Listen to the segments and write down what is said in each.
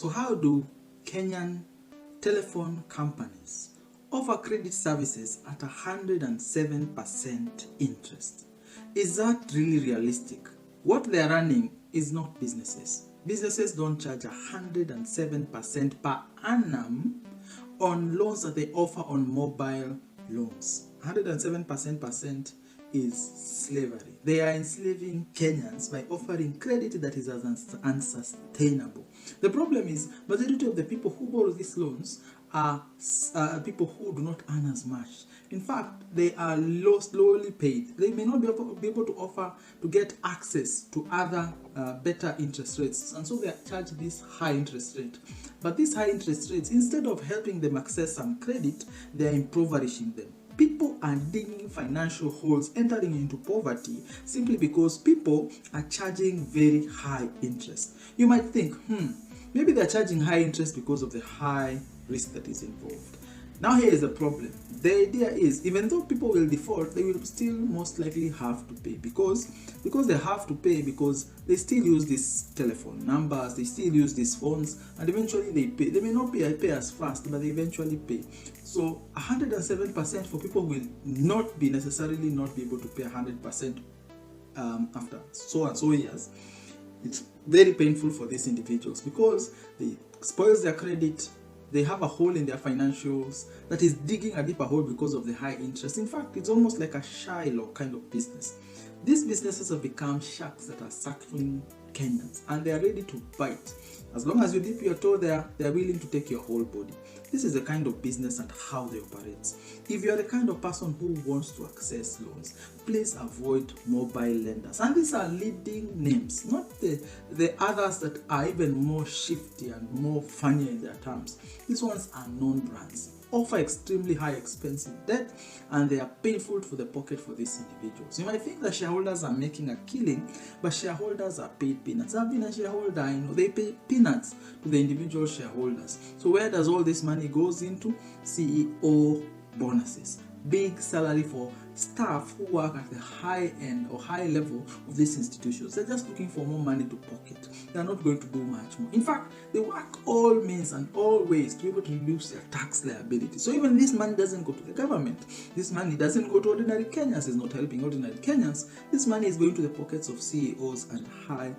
So how do Kenyan telephone companies offer credit services at 107% interest? Is that really realistic? What they are running is not businesses. Businesses don't charge 107% per annum on loans that they offer on mobile loans. 107% is slavery. They are enslaving Kenyans by offering credit that is unsustainable. The problem is, majority of the people who borrow these loans are people who do not earn as much. In fact, they are lowly paid. They may not be able to offer to get access to other better interest rates, and so they charge this high interest rate. But these high interest rates, instead of helping them access some credit, they are impoverishing them. People are digging financial holes, entering into poverty simply because people are charging very high interest. You might think, maybe they're charging high interest because of the high risk that is involved. Now here is the problem. The idea is, even though people will default, they will still most likely have to pay because they have to pay because they still use these telephone numbers, they still use these phones, and eventually they pay. They may not pay as fast, but they eventually pay. So 107% for people will not be necessarily not be able to pay 100% after so and so years. It's very painful for these individuals because they spoils their credit. They have a hole in their financials that is digging a deeper hole because of the high interest. In fact, it's almost like a Shiloh kind of business. These businesses have become sharks that are suckling Kenyans, and they are ready to bite. As long as you dip your toe there, they are willing to take your whole body. This is the kind of business and how they operate. If you are the kind of person who wants to access loans, please avoid mobile lenders. And these are leading names, not the others that are even more shifty and more funny in their terms. These ones are known brands, offer extremely high expensive debt, and they are painful for the pocket for these individuals. You might think that shareholders are making a killing, but shareholders are paid peanuts. I've been a shareholder, I know they pay peanuts to the individual shareholders. So where does all this money goes into? CEO bonuses, big salary for staff who work at the high end or high level of these institutions. They're just looking for more money to pocket. They're not going to do much more. In fact, they work all means and all ways to be able to reduce their tax liability. So even this money doesn't go to the government. This money doesn't go to ordinary Kenyans. It's not helping ordinary Kenyans. This money is going to the pockets of CEOs and high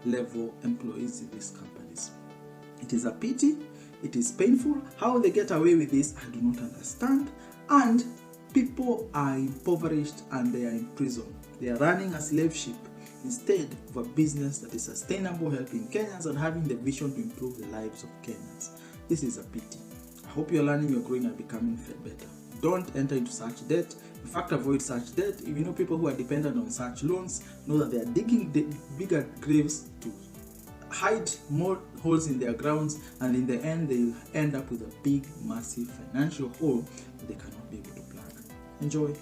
level employees in these companies. It is a pity. It is painful. How they get away with this, I do not understand. And people are impoverished and they are in prison. They are running a slave ship instead of a business that is sustainable, helping Kenyans and having the vision to improve the lives of Kenyans. This is a pity. I hope you're learning, you're growing and becoming better. Don't enter into such debt. In fact, avoid such debt. If you know people who are dependent on such loans, know that they are digging bigger graves to hide more holes in their grounds, and in the end they'll end up with a big massive financial hole that they cannot be able to plug. Enjoy.